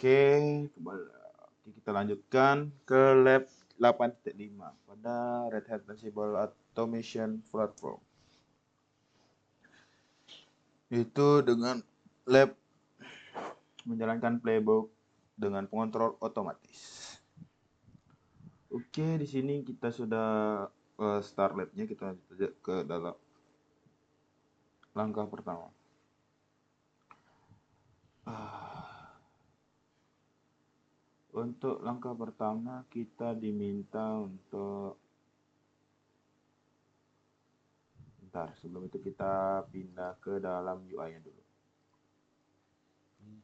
Oke, kita lanjutkan ke lab 8.5 pada Red Hat Ansible Automation Platform. Itu dengan lab menjalankan playbook dengan pengontrol otomatis. Oke, di sini kita sudah start labnya, kita lanjut aja ke dalam langkah pertama. Untuk langkah pertama kita diminta untuk sebelum itu kita pindah ke dalam UI-nya dulu.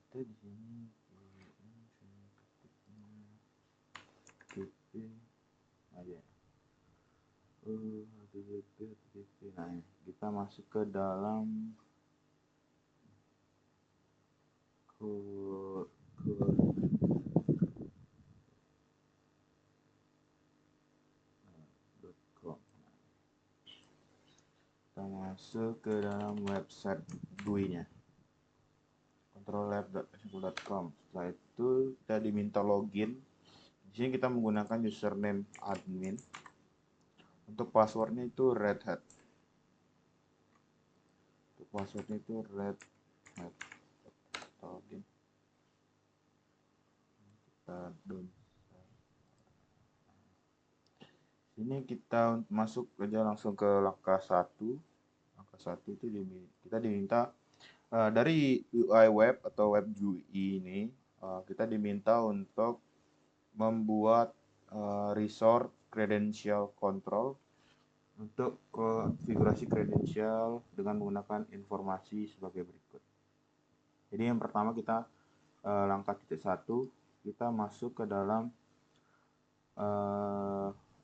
Kita di sini aja. Nah, kita masuk ke dalam kita masuk ke dalam website GUI-nya controllab.ansible.com. Setelah itu kita diminta login. Di sini kita menggunakan username admin. Untuk passwordnya itu Red Hat. Untuk passwordnya itu Red Hat. Login. Kita download. Ini kita masuk aja langsung ke langkah 1. Langkah 1 itu kita diminta dari UI web atau web GUI ini kita diminta untuk membuat resource credential control untuk konfigurasi kredensial dengan menggunakan informasi sebagai berikut. Jadi yang pertama kita langkah titik 1 kita masuk ke dalam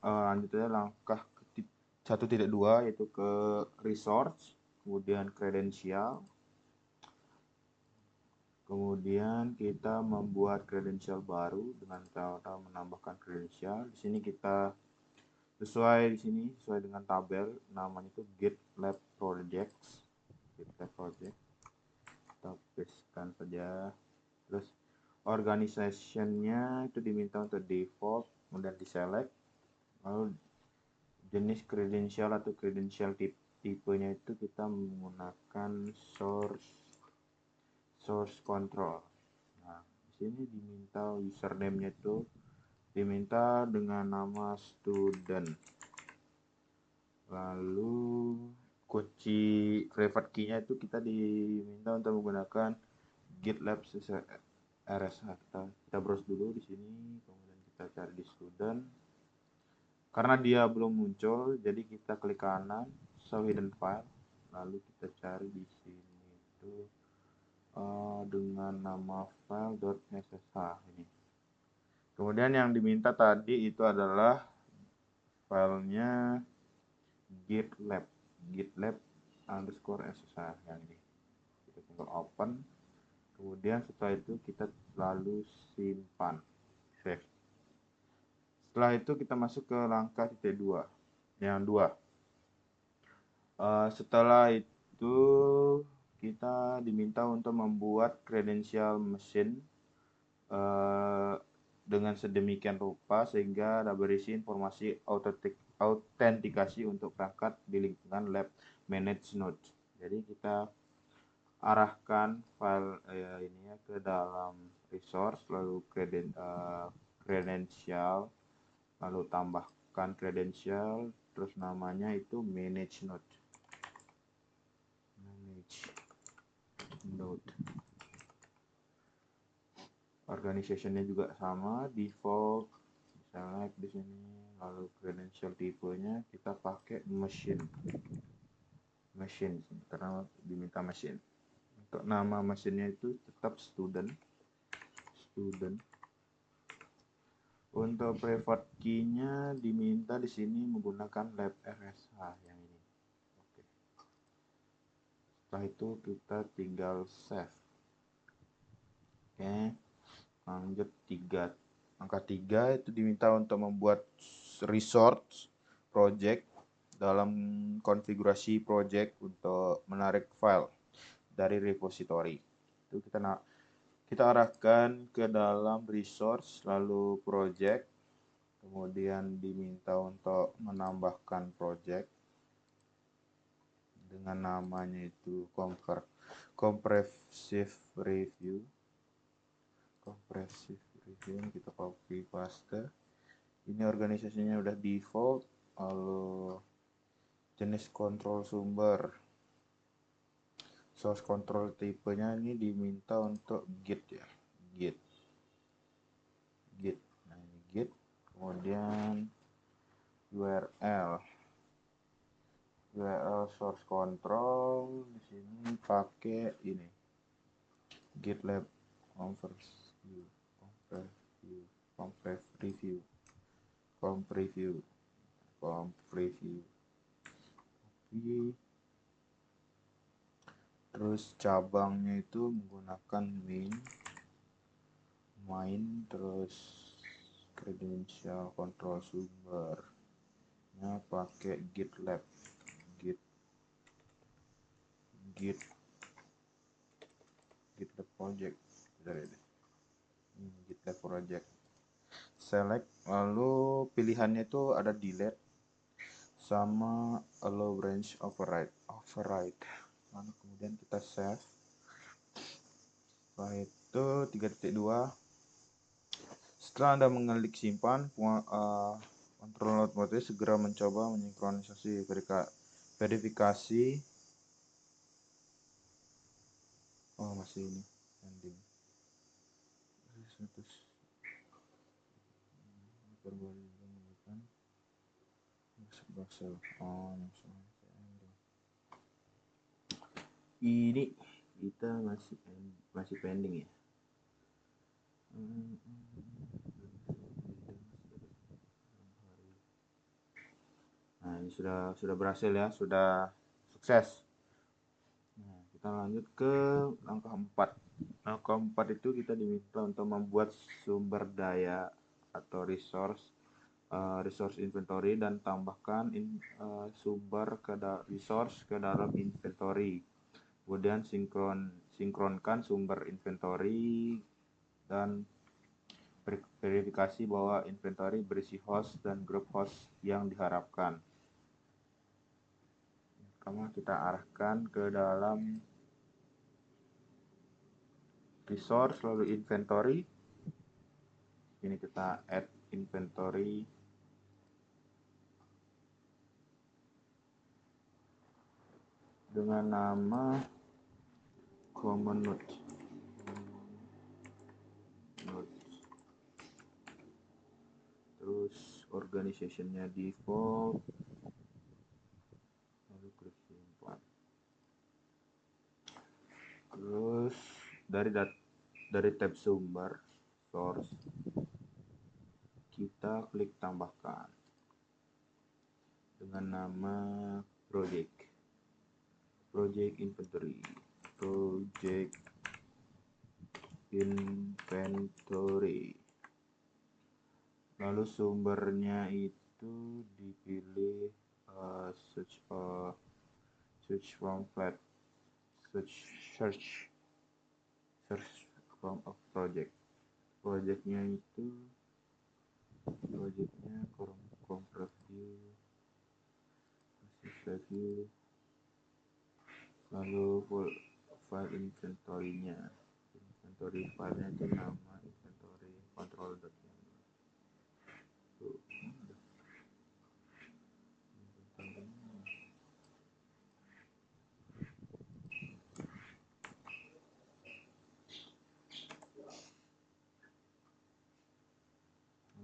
lanjutnya langkah 1.2 yaitu ke resource, kemudian kredensial, kemudian kita membuat kredensial baru dengan cara menambahkan kredensial. Di sini kita sesuai dengan tabel, namanya itu GitLab Projects. GitLab Project. Kita pastekan saja. Terus organization-nya itu diminta untuk default, kemudian di select. Lalu jenis kredensial atau kredensial tipenya itu kita menggunakan source control. Nah, di sini diminta username-nya itu diminta dengan nama student. Lalu kunci private key-nya itu kita diminta untuk menggunakan GitLab RSH. Kita browse dulu di sini, kemudian kita cari di student. Karena dia belum muncul, jadi kita klik kanan, show hidden file, lalu kita cari di sini itu dengan nama file.ssh ini. Kemudian yang diminta tadi itu adalah filenya GitLab _ssh yang ini. Kita tinggal open. Kemudian setelah itu kita lalu simpan, save. Setelah itu kita masuk ke langkah titik 2 yang 2. Setelah itu kita diminta untuk membuat kredensial mesin dengan sedemikian rupa sehingga ada berisi informasi autentikasi untuk perangkat di lingkungan lab manage node. Jadi kita arahkan file ini ya ke dalam resource, lalu kredensial, lalu tambahkan kredensial, terus namanya itu manage node. Organization-nya juga sama, default, select di sini, lalu credential tipenya kita pakai machine karena diminta machine. Untuk nama mesinnya itu tetap student. Untuk private key-nya diminta di sini menggunakan lab RSH yang ini. Oke. Setelah itu kita tinggal save. Oke. Lanjut angka 3 itu diminta untuk membuat resource project dalam konfigurasi project untuk menarik file dari repository. Itu kita kita arahkan ke dalam resource, lalu project, kemudian diminta untuk menambahkan project dengan namanya itu comprehensive review. Kita copy paste. Ini organisasinya udah default, lalu jenis kontrol sumber, source control tipenya ini diminta untuk git ya, git. Nah ini git, kemudian URL source control di sini pakai ini GitLab preview. Terus cabangnya itu menggunakan main, terus credential control sumbernya pakai GitLab project. GitLab project. Select, lalu pilihannya itu ada delete sama allow branch override. Lalu kemudian kita save. Setelah itu 3.2, setelah Anda mengelik simpan, kontrol mode segera mencoba mensinkronisasi verifikasi. Masih ini ending. Ini kita masih pending ya. Nah ini sudah berhasil ya, sudah sukses. Nah, kita lanjut ke langkah 4. Langkah 4 itu kita diminta untuk membuat sumber daya atau resource inventory dan tambahkan sumber resource ke dalam inventory. Kemudian sinkronkan sumber inventory dan verifikasi bahwa inventory berisi host dan grup host yang diharapkan. Pertama kita arahkan ke dalam resource, lalu inventory. Ini kita add inventory. Dengan nama common node. Terus organizationnya default, lalu klik simpan. Terus dari tab sumber source kita klik tambahkan dengan nama project inventory. Lalu sumbernya itu dipilih search from a project. Projectnya review, lalu file inventory-nya. Inventory filenya itu nama inventory control.yaml.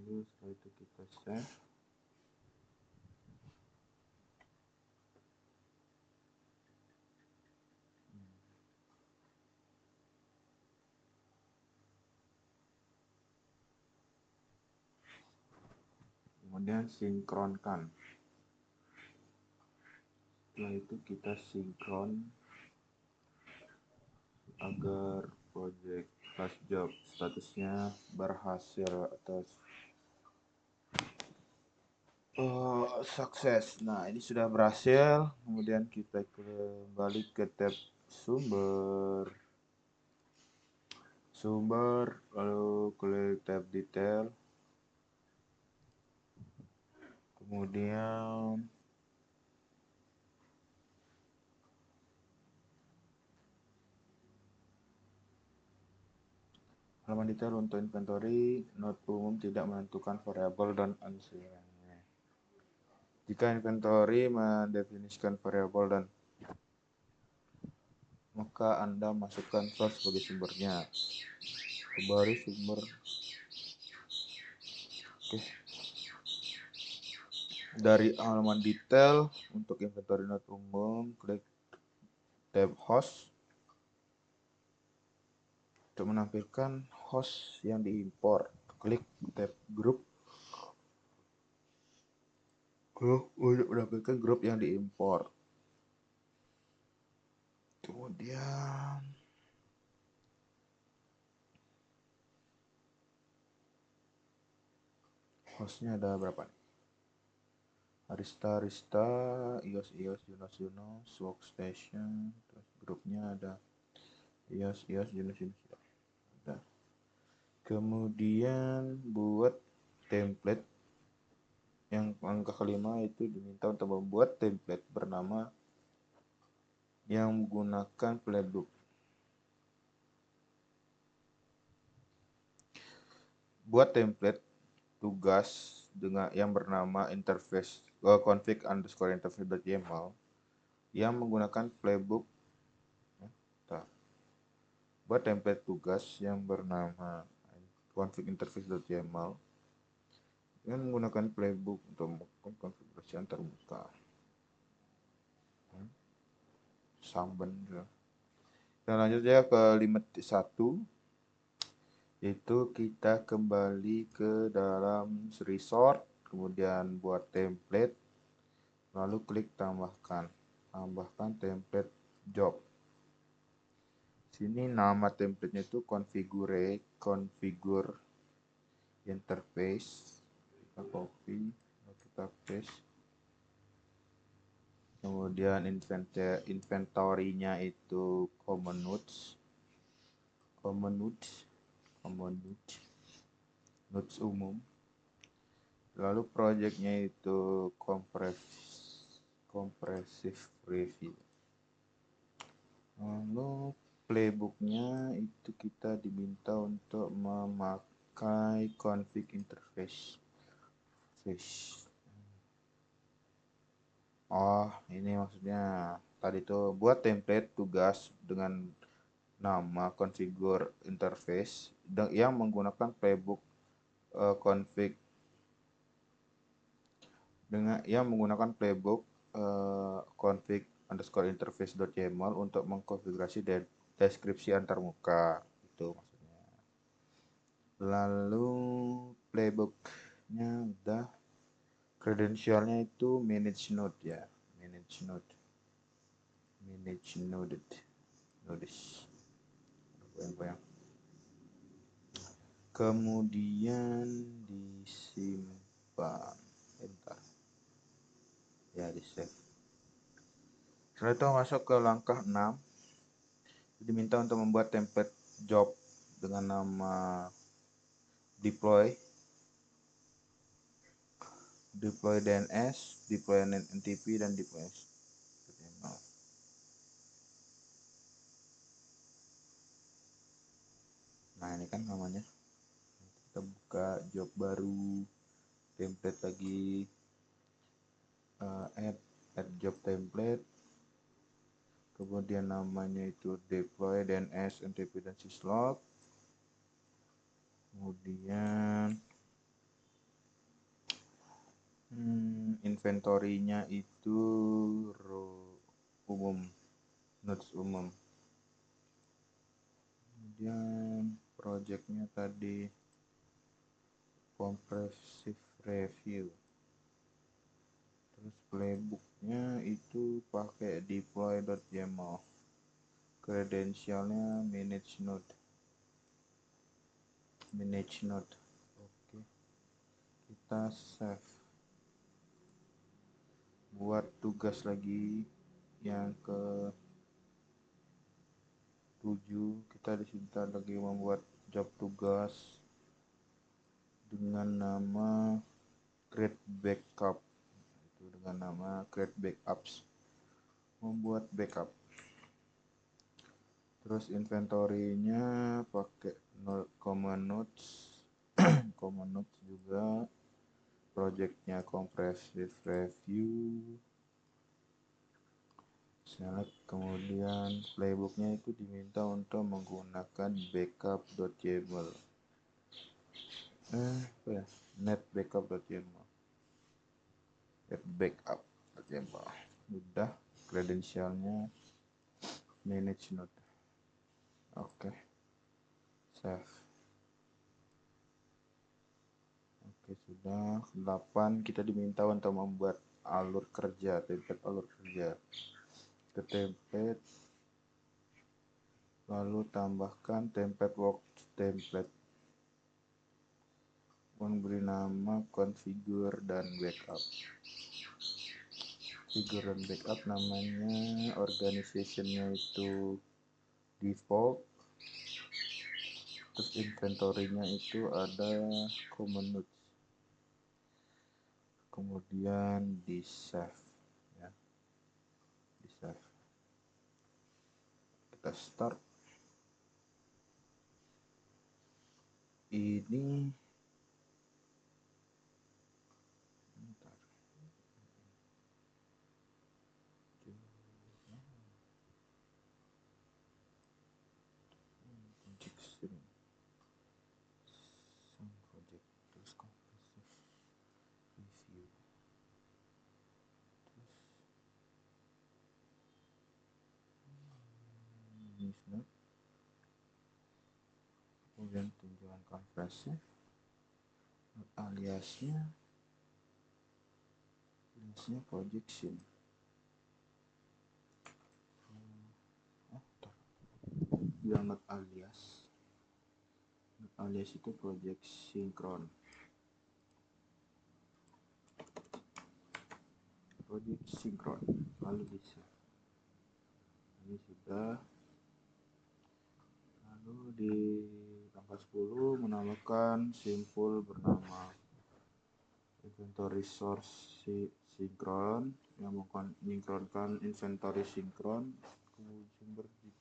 Lalu setelah itu kita save. Kemudian sinkronkan. Setelah itu kita sinkron agar project plus job statusnya berhasil atau sukses. Nah ini sudah berhasil. Kemudian kita kembali ke tab sumber, lalu klik tab detail, kemudian halaman detail untuk inventory. Node umum tidak menentukan variabel dan unsigned. Jika inventory mendefinisikan variabel dan maka Anda masukkan source sebagai sumbernya. Kembali sumber. Oke. Dari halaman detail untuk inventory node umum, klik tab host untuk menampilkan host yang diimpor. Klik tab group untuk menampilkan grup yang diimpor. Kemudian hostnya ada berapa nih? Arista, EOS, Junos, Workstation, terus grupnya ada EOS, Junos. Ada. Kemudian buat template yang angka kelima itu diminta untuk membuat template bernama yang menggunakan playbook. Buat template tugas dengan yang bernama interface config_interface.yml yang menggunakan playbook. Buat template tugas yang bernama config_interface.yml yang menggunakan playbook untuk melakukan konfigurasi antarmuka. Samben. Dan lanjut ya ke limit 1. Itu kita kembali ke dalam resort, kemudian buat template, lalu klik tambahkan template job. Sini nama templatenya itu configure interface. Kita copy, kita paste. Kemudian inventory-nya itu common nodes umum. Lalu projectnya itu compressive review. Lalu playbooknya itu kita diminta untuk memakai config interface. Oh, ini maksudnya tadi tuh buat template tugas dengan nama configure interface yang menggunakan playbook config config_interface.yml untuk mengkonfigurasi deskripsi antarmuka itu maksudnya. Lalu playbooknya udah, credentialnya itu manage node ya, nodes. Kemudian disimpan, di save. Setelah itu masuk ke langkah 6. Diminta untuk membuat template job dengan nama deploy DNS, deploy NTP, dan deploy HTML. Nah, ini kan namanya. Kita buka job baru, template lagi, add job template. Kemudian namanya itu deploy DNS, NTP, dan syslog. Kemudian inventory-nya itu nodes umum. Kemudian project-nya tadi compressive review. Terus playbook-nya itu pakai deploy.yml. Credentialnya manage node. Oke. Kita save. Buat tugas lagi yang ke 7 kita di sini lagi membuat job tugas dengan nama create backup, itu dengan nama create backups, membuat backup. Terus inventory-nya pakai command notes command notes juga. Projectnya comprehensive review, select, kemudian playbooknya itu diminta untuk menggunakan backup.yaml, net backup.yaml, udah. Credentialnya manage node. Oke, save. Oke, sudah. 8 kita diminta untuk membuat alur kerja, template alur kerja. Ke template, lalu tambahkan template work template, memberi nama configure dan backup. Configure dan backup namanya, organizationnya itu default, terus inventory-nya itu ada common notes, kemudian di save ya, di save. Kita start. Ini project, terus comprehensive review, terus kemudian tinjauan kompresif, aliasnya projection. Bilang not alias itu project sinkron, lalu bisa ini sudah. Lalu di tanggal 10 menambahkan simpul bernama inventory source sinkron yang mensinkronkan inventory sinkron ke sumber di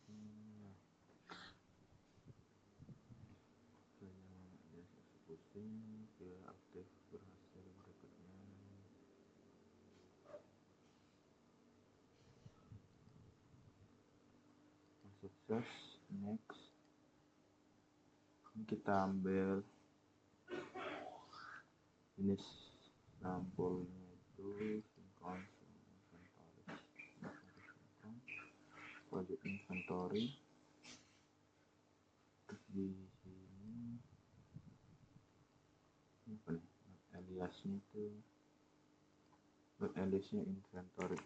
ke aktif berhasil berikutnya. Sukses, next. Ini kita ambil ini sampulnya itu sinkron project inventory. Di sini apa nih, aliasnya itu aliasnya inventory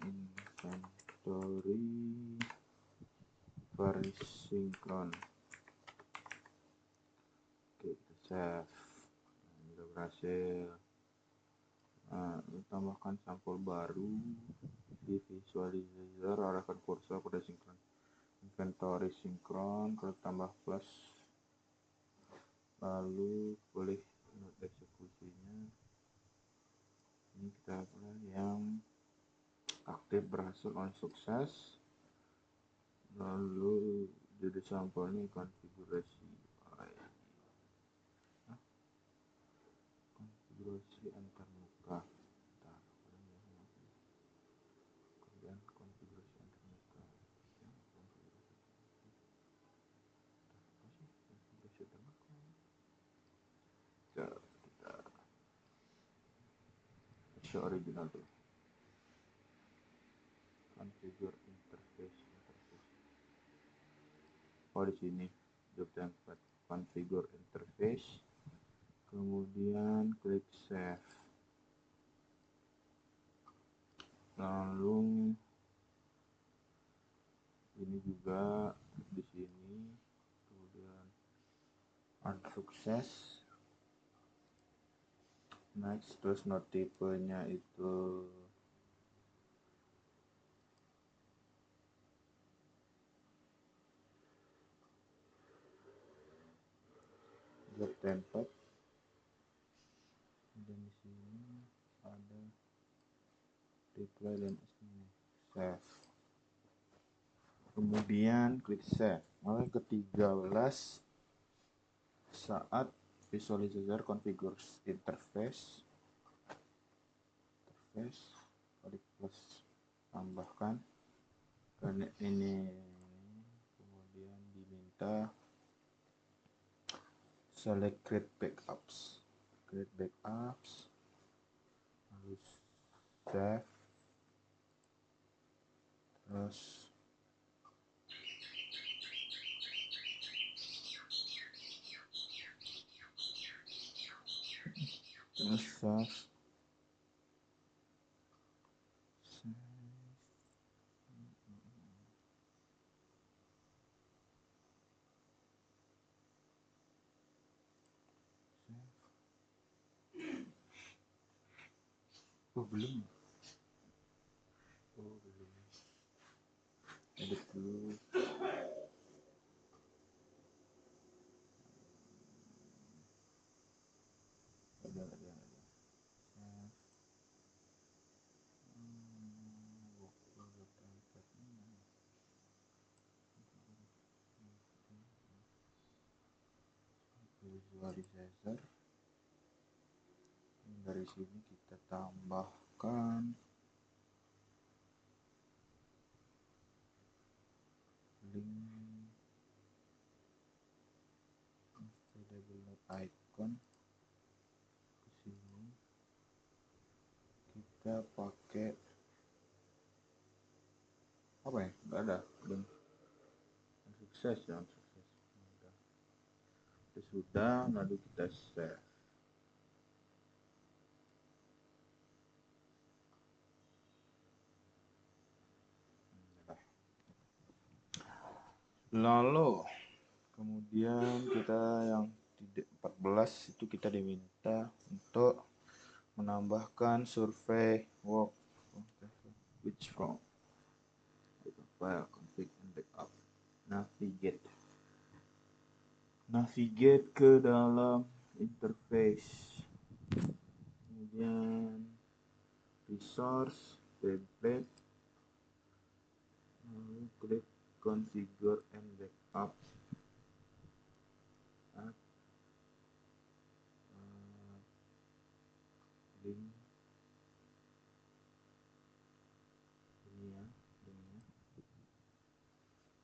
bersinkron. Oke, kita save. Ini udah berhasil. Nah, tambahkan sampul baru di visualizer, arahkan kursor pada sinkron inventory sinkron, kalau tambah plus, lalu boleh node eksekusinya. Ini kita pilih yang aktif berhasil on sukses, lalu jadi sampelnya konfigurasi antarmuka. Kemudian konfigurasi antarmuka. Kita original tuh. Configure interface. Oh, di sini job template configure interface, kemudian klik save. Lalu ini juga di sini, kemudian unsukses, next, terus notifnya itu Get template. Dan di sini ada reply dan save. Kemudian klik save. Lalu ke-13 saat visualizer configure interface klik plus tambahkan karena ini kemudian diminta select create backups lalu save terus save. Belum edit dulu. Ada. Visualizer. Dari sini kita tambahkan link installable icon. Ke sini kita pakai apa ya? Nggak ada. Dan sukses ya, sudah, lalu kita save. Lalu kemudian kita yang 14 itu kita diminta untuk menambahkan survei work which from file config and backup. Navigate ke dalam interface, kemudian resource template, lalu klik configure and backup. Link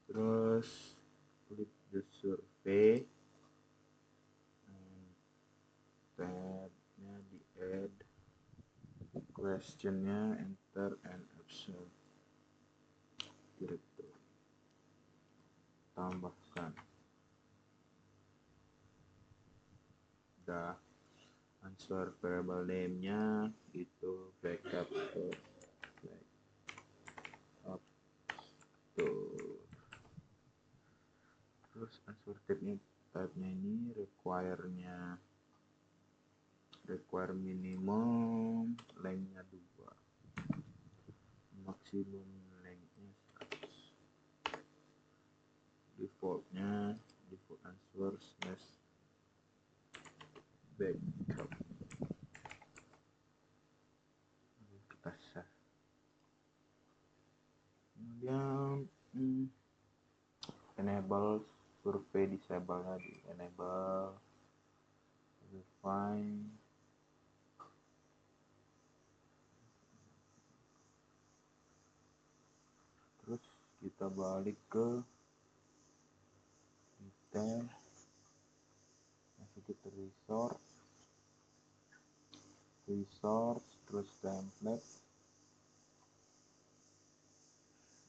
terus klik the survey, tabnya di add, questionnya enter and observe directory, tambahkan. Udah, answer variable name-nya itu backup to terus answer type-nya ini require minimum lengthnya 2, maksimum lengthnya 100, default answer / backup. Kita save. Kemudian enable survey disable di enable, refine, terus kita balik ke detail, masuk ke resource terus template,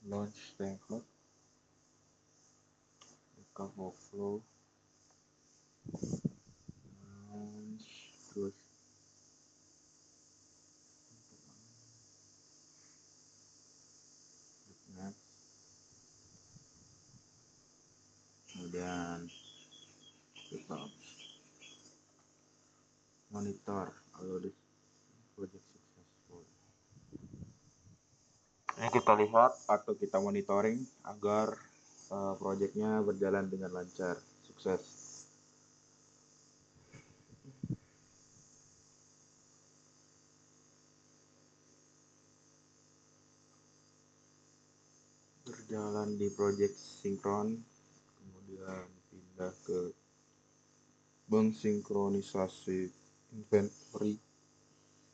launch template, backup workflow, launch terus next, kemudian kita monitor kalau di project successful. Ini kita lihat atau kita monitoring agar projectnya berjalan dengan lancar, sukses. jalan di project sinkron, kemudian pindah ke mensinkronisasi inventory,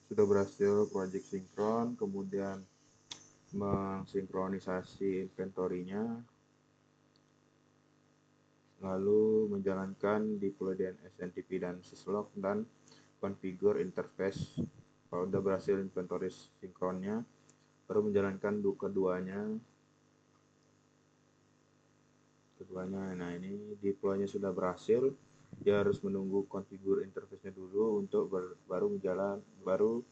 sudah berhasil project sinkron, kemudian mensinkronisasi inventory-nya, lalu menjalankan deploy DNS NTP dan syslog dan configure interface. Kalau udah berhasil inventory sinkronnya, baru menjalankan keduanya. Nah, ini deploy-nya sudah berhasil, dia harus menunggu configure interface-nya dulu untuk baru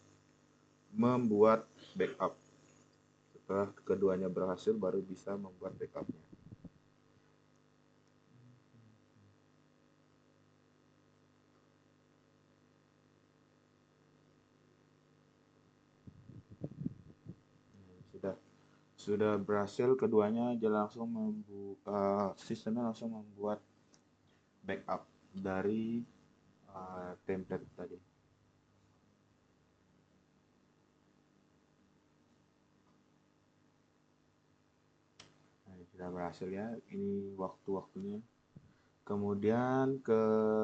membuat backup. Setelah keduanya berhasil, baru bisa membuat backupnya. Sudah berhasil keduanya, dia langsung sistemnya langsung membuat backup dari template tadi. Nah, sudah berhasil ya, ini waktunya. Kemudian ke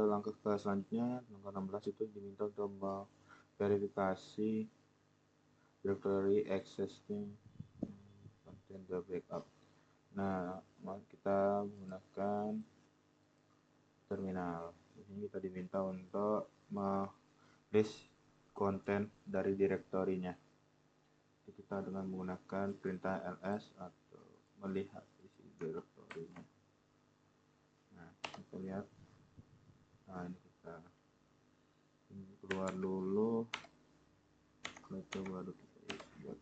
langkah selanjutnya, langkah 16 itu diminta untuk verifikasi directory access-nya content the backup. Nah, kita menggunakan terminal. Di sini kita diminta untuk list konten dari direktorinya. Kita dengan menggunakan perintah ls atau melihat isi direktorinya. Nah, kita lihat. Nah, ini kita keluar dulu. Kita baru kita buat.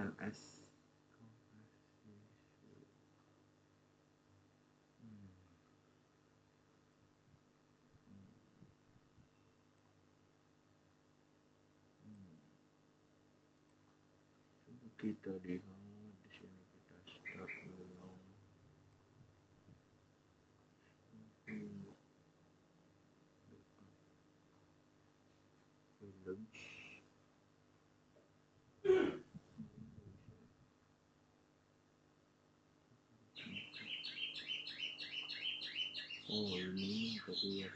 ls kita lihat di sini, kita start dulu. Oh, ini tadi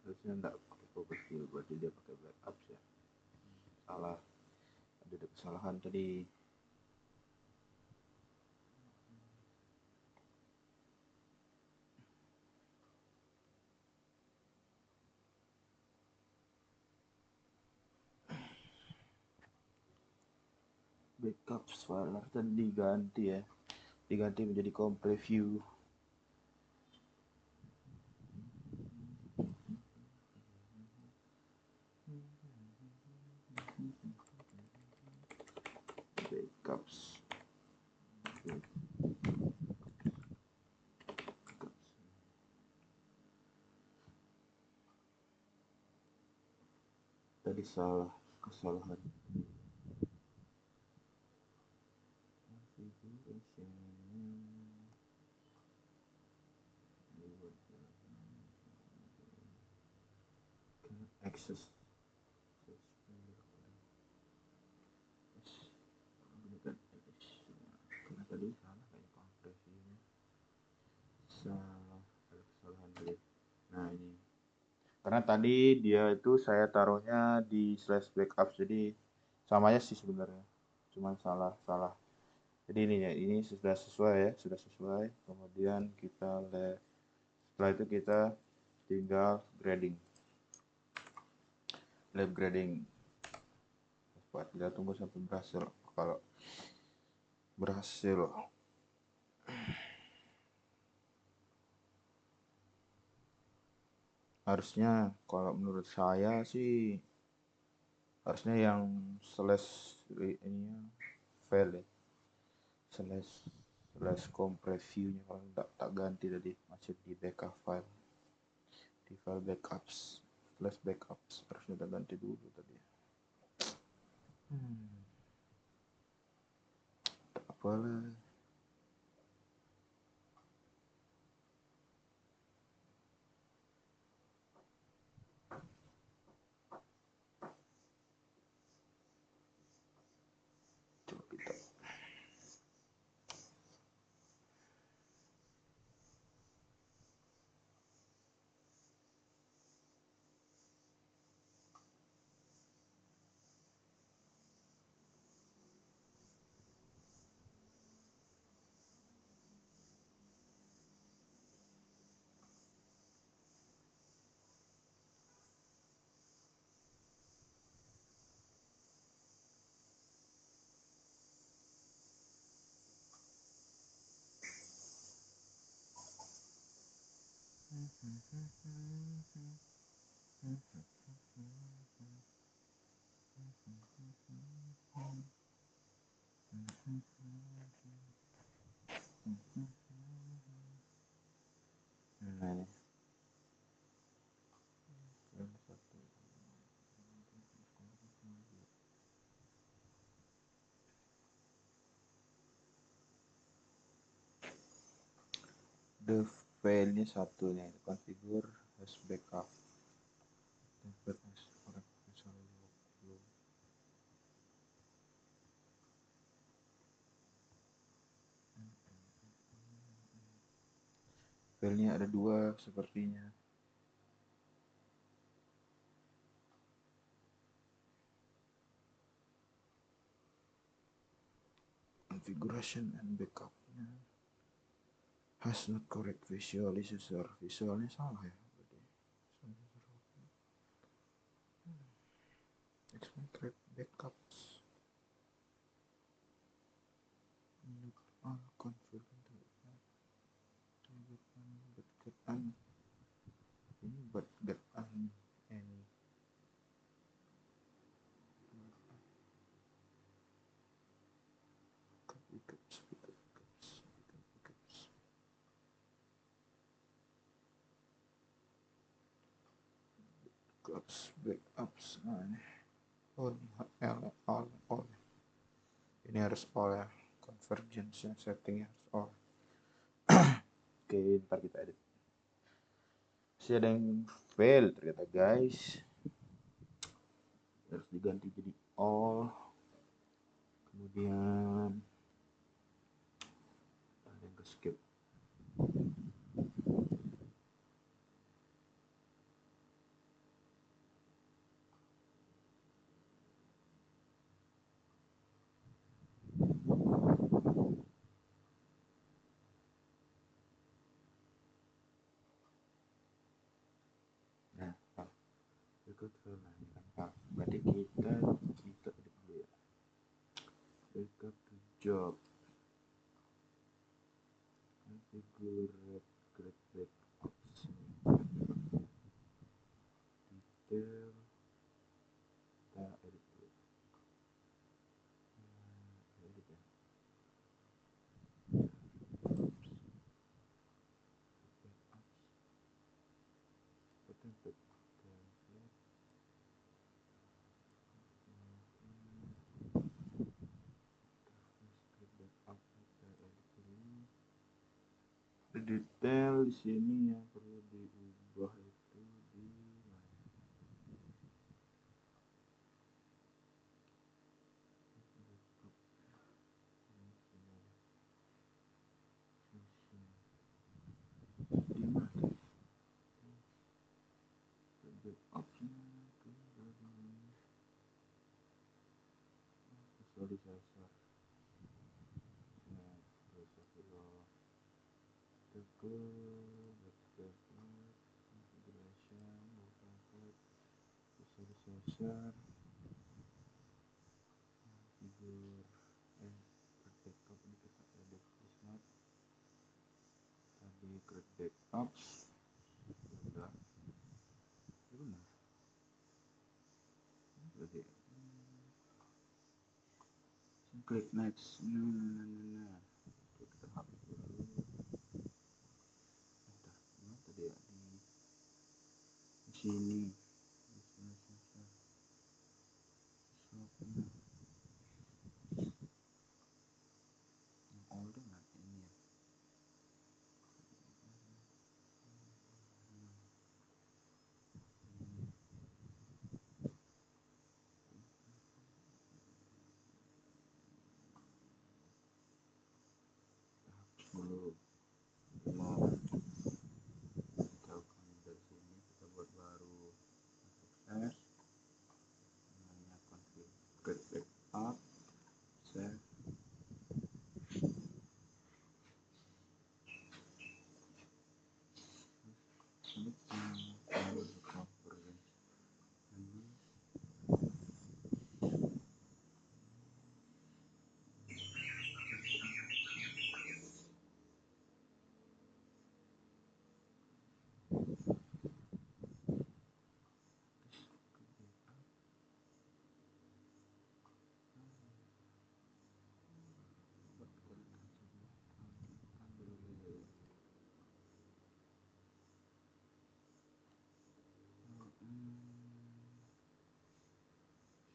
harusnya enggak pakai focus view, berarti dia pakai backup ya. Salah, ada kesalahan tadi. Backup file tadi diganti menjadi com preview. Backups tadi kesalahan. Access karena tadi salah kayak kompresinya, salah, ada kesalahan tadi. Nah, ini karena tadi dia itu saya taruhnya di slash backup, jadi samanya sih sebenarnya, cuman salah. Jadi ini sudah sesuai. Kemudian setelah itu kita tinggal lab grading. Kita tunggu sampai berhasil. Kalau berhasil, harusnya kalau menurut saya sih harusnya yang slash ini fail ya. slash comp previewnya kalau tak ganti tadi masih di backup file, di file backups slash backups harusnya tak ganti dulu tadi. Tak apalah. Coba kita nah ini the file-nya satu nih, configure as backup template as correct misalnya workflow. Filenya ada dua sepertinya. Configuration and backupnya has not correct visualizer. Visualnya salah ya. Explain correct backups. Not all configured. Ini buat get any backups. Nah ini all ini harus all ya, convergence settingnya harus all. Oke, ntar kita edit. Masih ada yang fail ternyata guys, harus diganti jadi all. Kemudian ada yang ke skip. Nah, ikut berarti kita edit dulu ya. Backup to job, configure create backups, detail, kita edit dulu. Edit ya. Template. Detail di sini yang perlu diubah itu di mana? Di mana? Visualizer. Nah, visualizer. Configuration, template, visualizer, configure, backup ini kita edit smart, tadi create backups, udah, benar, berarti, klik next, nah. hapus dulu. Mana tadi ya, di sini susah shopnya yang all dengan ini ya. Dulu mau jauhkan dari sini, kita buat baru sukses namanya configure backup save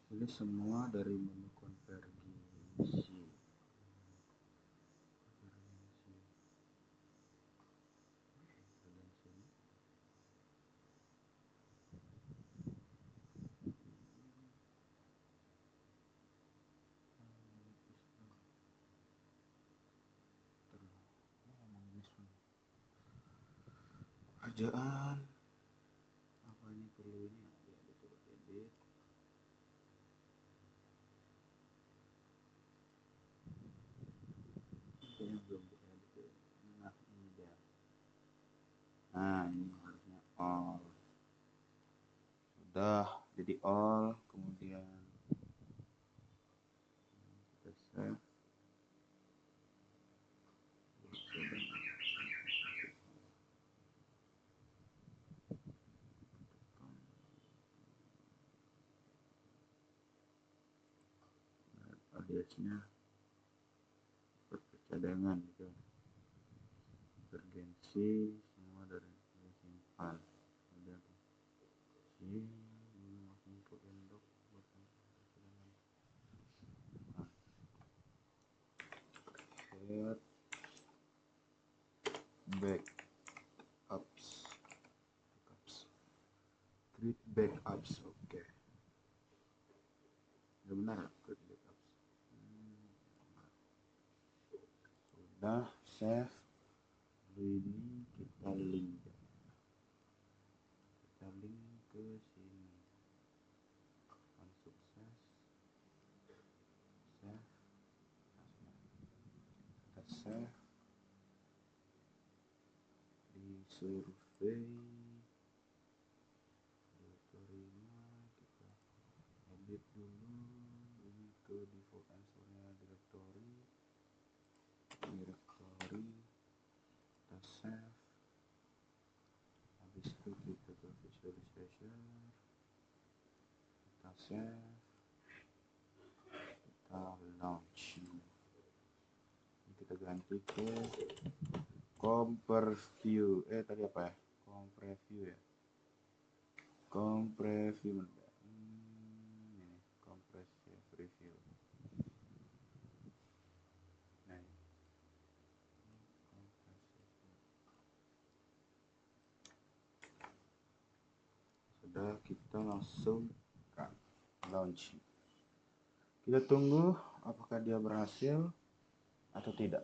pilih semua dari menu konvergensi. Kerjaan apa ini perlu ini ada coba edit kayaknya belum diedit ya. Nah ini dia, nah ini harusnya all sudah jadi all, kemudian kita save. Aliasnya cadangan gitu, urgensi semua dari simpan udah tuh sih langsung ke endok buat cadangan. Set backups create backups, oke. Udah benar create backups. Sudah save. Ini kita link ke sini, sukses save, kita save di survei direktorinya, kita edit dulu ini ke default answernya directory, kita save. Habis itu kita ke visualization, kita save, kita launch. Ini kita ganti ke Compreview, tadi apa ya, Compreview ya, Compreview ini Compressive Review. Nah, sudah, kita langsung launch. Kita tunggu apakah dia berhasil atau tidak.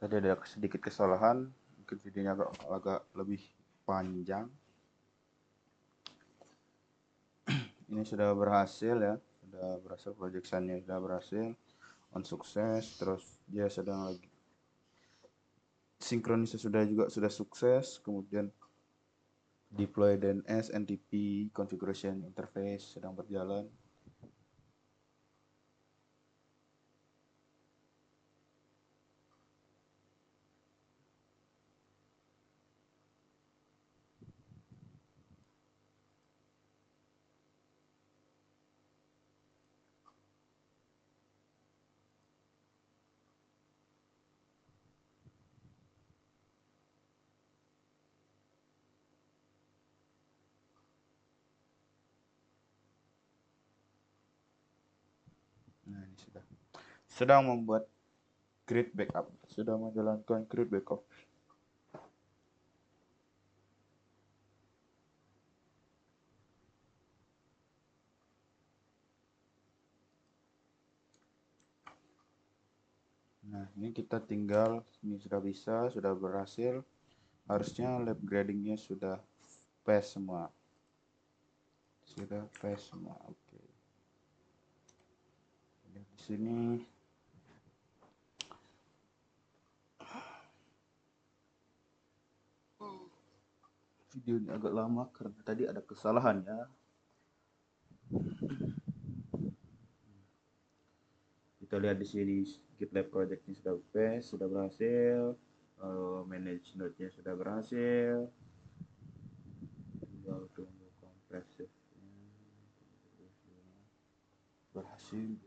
Tadi ada sedikit kesalahan, mungkin videonya agak lebih panjang. Ini sudah berhasil ya, sudah berhasil, proyeksinya sudah berhasil, on sukses. Terus dia sedang lagi sinkronisasi sudah sukses, kemudian deploy DNS NTP configuration interface sedang berjalan. sedang membuat grid backup, sudah menjalankan grid backup. Nah, ini kita tinggal, ini sudah bisa, sudah berhasil. Harusnya lab gradingnya sudah pass semua. Sudah pass semua, oke. Lihat di sini. Videonya agak lama karena tadi ada kesalahan ya. Kita lihat di sini GitLab projectnya sudah pass, sudah berhasil. Manage node-nya sudah berhasil. Tinggal tunggu kompresifnya. Berhasil.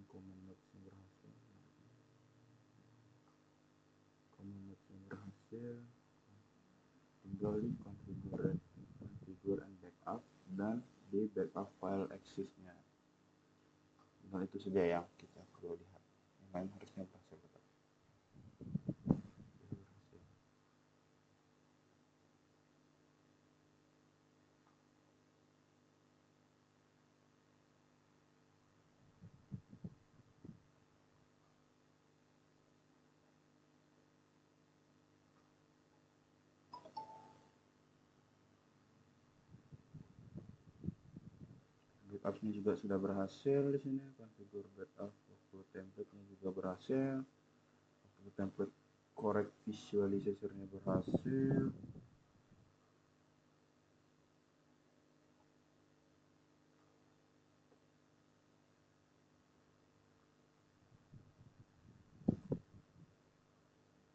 Command nodes-nya berhasil. Tinggal di configure and backup dan di backup file access-nya. Tinggal itu saja yang kita perlu lihat. Yang lain harusnya berhasil tetap. Backup-nya juga sudah berhasil di sini. Configure backup workflow template-nya juga berhasil. Workflow template correct visualizer-nya berhasil.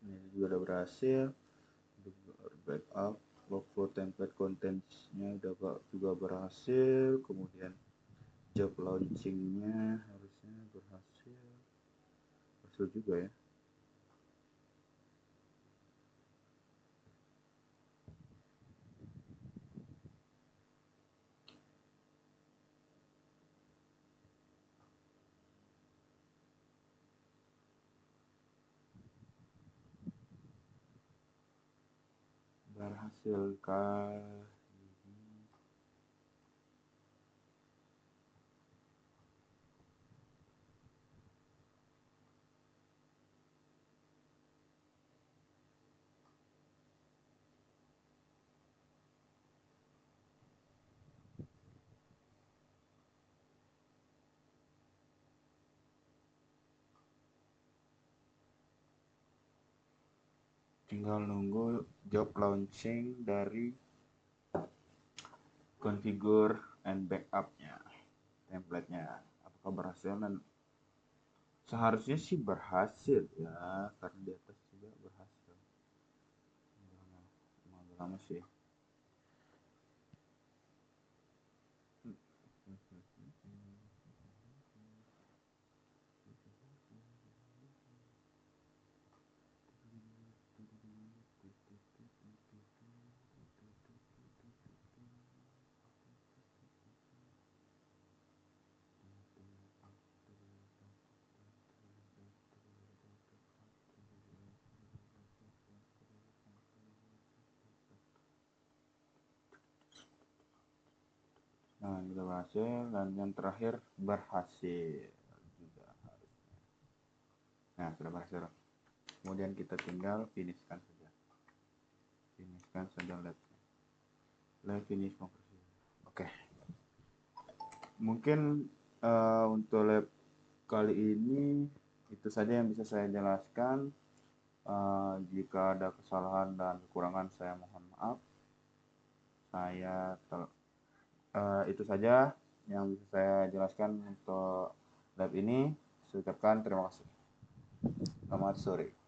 Ini juga sudah berhasil. Backup workflow template contents-nya juga berhasil. Kemudian job launching-nya harusnya berhasil juga ya. Berhasilkah? Tinggal nunggu job launching dari configure and backup-nya, template-nya. Apakah berhasil? Dan seharusnya sih berhasil ya, karena di atas juga berhasil. Lama sih. Nah, kita berhasil, dan yang terakhir berhasil juga harusnya. Nah, sudah berhasil. Kemudian kita tinggal finishkan saja. Finishkan saja lab-nya. Lab finish konversi. Oke. Mungkin untuk lab kali ini itu saja yang bisa saya jelaskan. Jika ada kesalahan dan kekurangan saya mohon maaf. Itu saja yang bisa saya jelaskan untuk lab ini. Saya ucapkan terima kasih. Selamat sore.